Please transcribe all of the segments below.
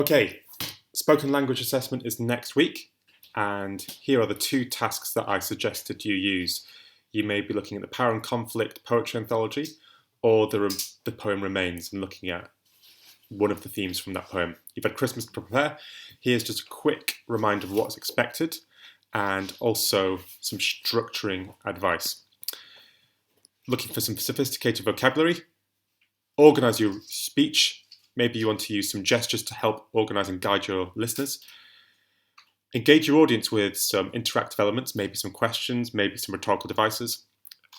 Okay, spoken language assessment is next week, and here are the two tasks that I suggested you use. You may be looking at the Power and Conflict poetry anthology, or the poem Remains, and looking at one of the themes from that poem. You've had Christmas to prepare. Here's just a quick reminder of what's expected, and also some structuring advice. Looking for some sophisticated vocabulary, organise your speech. Maybe you want to use some gestures to help organise and guide your listeners. Engage your audience with some interactive elements, maybe some questions, maybe some rhetorical devices,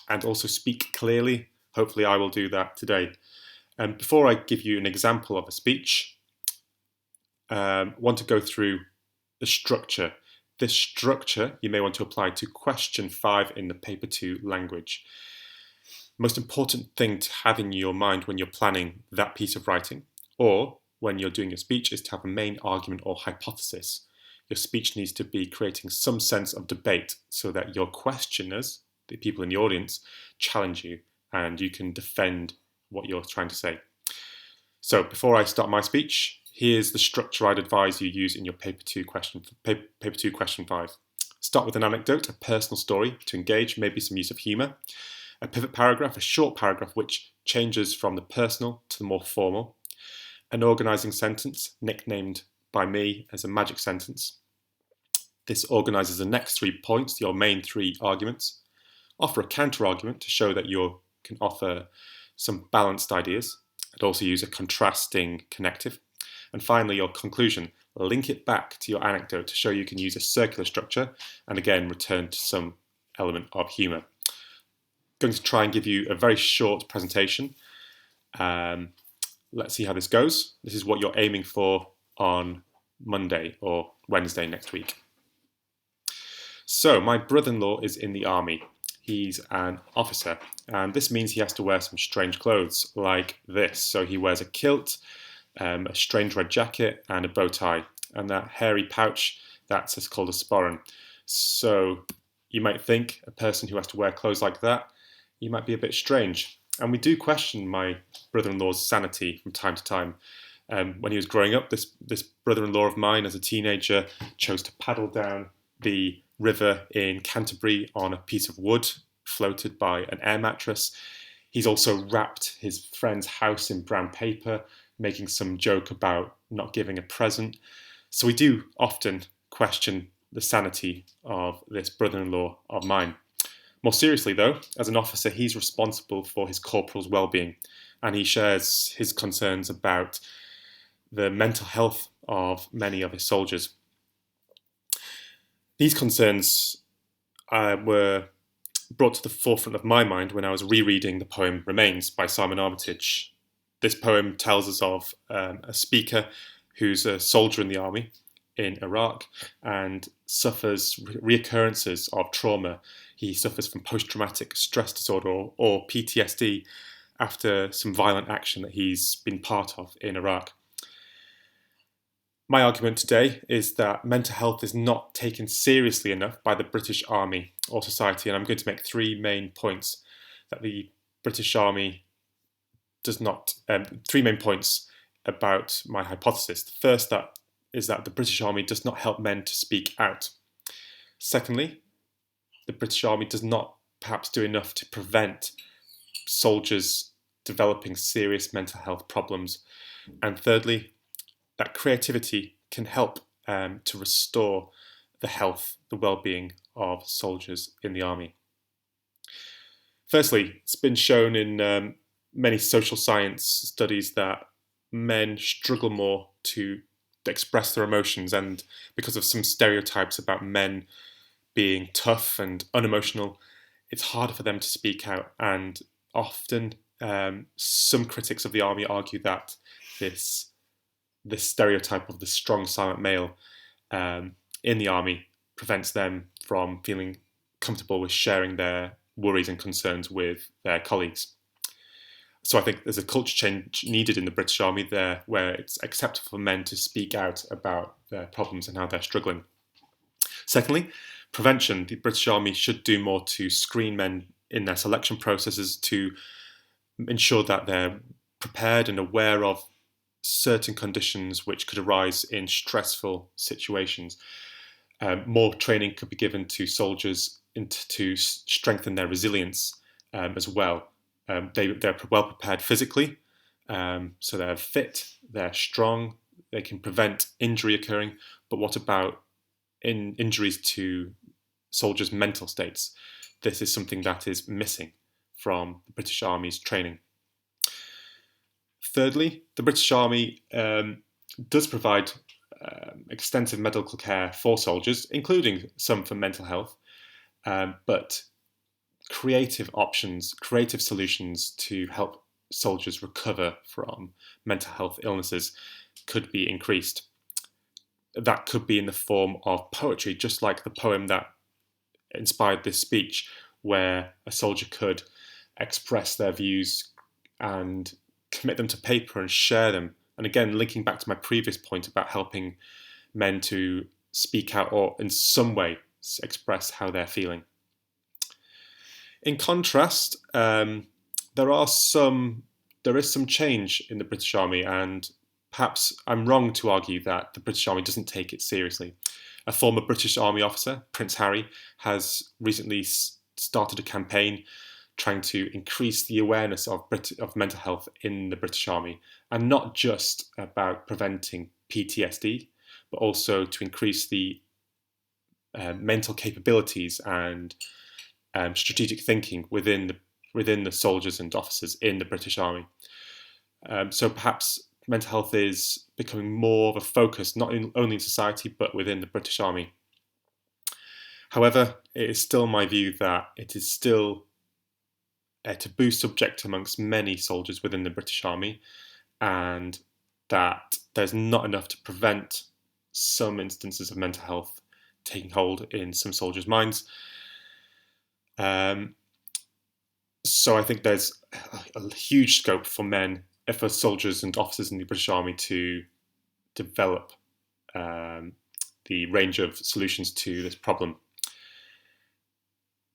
and also speak clearly. Hopefully I will do that today. Before I give you an example of a speech, I want to go through the structure. This structure you may want to apply to question 5 in the paper 2 language. Most important thing to have in your mind when you're planning that piece of writing, or when you're doing your speech, is to have a main argument or hypothesis. Your speech needs to be creating some sense of debate so that your questioners, the people in the audience, challenge you and you can defend what you're trying to say. So before I start my speech, here's the structure I'd advise you use in your paper 2 question 5. Start with an anecdote, a personal story to engage, maybe some use of humour. A pivot paragraph, a short paragraph which changes from the personal to the more formal. An organising sentence, nicknamed by me as a magic sentence. This organises the next 3 points, your main 3 arguments. Offer a counter-argument to show that you can offer some balanced ideas, and also use a contrasting connective. And finally, your conclusion. Link it back to your anecdote to show you can use a circular structure, and again, return to some element of humour. Going to try and give you a very short presentation. Let's see how this goes. This is what you're aiming for on Monday or Wednesday next week. So my brother-in-law is in the army. He's an officer, and this means he has to wear some strange clothes like this. So he wears a kilt, a strange red jacket, and a bow tie, and that hairy pouch, that's called a sporran. So you might think a person who has to wear clothes like that, you might be a bit strange. And we do question my brother-in-law's sanity from time to time. When he was growing up, this brother-in-law of mine as a teenager chose to paddle down the river in Canterbury on a piece of wood floated by an air mattress. He's also wrapped his friend's house in brown paper, making some joke about not giving a present. So we do often question the sanity of this brother-in-law of mine. More seriously though, as an officer, he's responsible for his corporal's well-being, and he shares his concerns about the mental health of many of his soldiers. These concerns were brought to the forefront of my mind when I was rereading the poem Remains by Simon Armitage. This poem tells us of a speaker who's a soldier in the army in Iraq and suffers reoccurrences of trauma. He suffers from post-traumatic stress disorder or PTSD after some violent action that he's been part of in Iraq. My argument today is that mental health is not taken seriously enough by the British Army or society, and I'm going to make 3 main points that the British Army does not, 3 main points about my hypothesis. The first is that the British Army does not help men to speak out. Secondly, the British Army does not perhaps do enough to prevent soldiers developing serious mental health problems. And thirdly, that creativity can help to restore the health, the well-being of soldiers in the army. Firstly, it's been shown in many social science studies that men struggle more to express their emotions, and because of some stereotypes about men being tough and unemotional, it's harder for them to speak out. And often some critics of the army argue that this stereotype of the strong silent male in the army prevents them from feeling comfortable with sharing their worries and concerns with their colleagues. So I think there's a culture change needed in the British Army there, where it's acceptable for men to speak out about their problems and how they're struggling. Secondly, prevention. The British Army should do more to screen men in their selection processes to ensure that they're prepared and aware of certain conditions which could arise in stressful situations. More training could be given to soldiers to strengthen their resilience as well. They're well prepared physically, so they're fit, they're strong, they can prevent injury occurring. But what about injuries to soldiers' mental states? This is something that is missing from the British Army's training. Thirdly, the British Army does provide extensive medical care for soldiers, including some for mental health, but creative options, creative solutions to help soldiers recover from mental health illnesses could be increased. That could be in the form of poetry, just like the poem that inspired this speech, where a soldier could express their views and commit them to paper and share them. And again, linking back to my previous point about helping men to speak out or in some way express how they're feeling. In contrast, there is some change in the British Army, and perhaps I'm wrong to argue that the British Army doesn't take it seriously. A former British Army officer, Prince Harry, has recently started a campaign trying to increase the awareness of mental health in the British Army, and not just about preventing PTSD, but also to increase the mental capabilities and strategic thinking within the soldiers and officers in the British Army. So perhaps mental health is becoming more of a focus, not only in society, but within the British Army. However, it is still my view that it is still a taboo subject amongst many soldiers within the British Army, and that there's not enough to prevent some instances of mental health taking hold in some soldiers' minds. So I think there's a huge scope for soldiers and officers in the British Army to develop the range of solutions to this problem.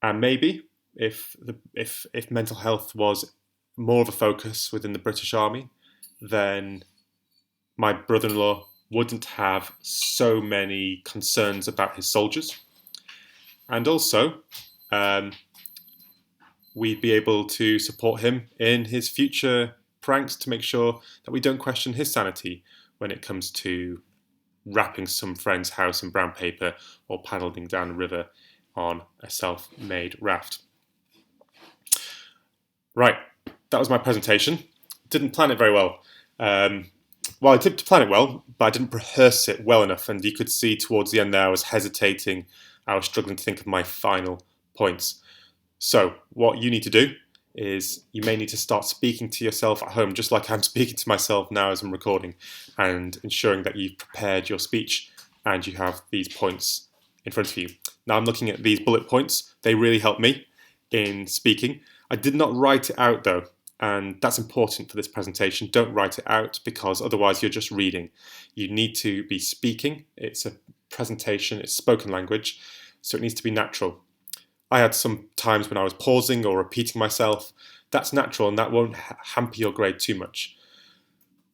And maybe if mental health was more of a focus within the British Army, then my brother-in-law wouldn't have so many concerns about his soldiers. And also, we'd be able to support him in his future pranks to make sure that we don't question his sanity when it comes to wrapping some friend's house in brown paper or paddling down a river on a self-made raft. Right, that was my presentation. Didn't plan it very well. Well, I did plan it well, but I didn't rehearse it well enough, and you could see towards the end there I was hesitating. I was struggling to think of my final points. So what you need to do is you may need to start speaking to yourself at home, just like I'm speaking to myself now as I'm recording, and ensuring that you've prepared your speech and you have these points in front of you. Now I'm looking at these bullet points. They really help me in speaking. I did not write it out though, and that's important for this presentation. Don't write it out, because otherwise you're just reading. You need to be speaking. It's a presentation, it's spoken language, so it needs to be natural. I had some times when I was pausing or repeating myself. That's natural, and that won't hamper your grade too much.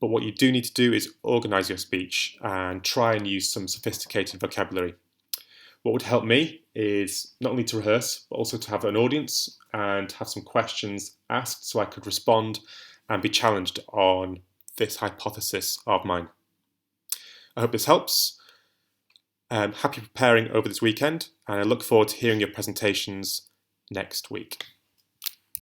But what you do need to do is organise your speech and try and use some sophisticated vocabulary. What would help me is not only to rehearse, but also to have an audience and have some questions asked so I could respond and be challenged on this hypothesis of mine. I hope this helps. Happy preparing over this weekend, and I look forward to hearing your presentations next week.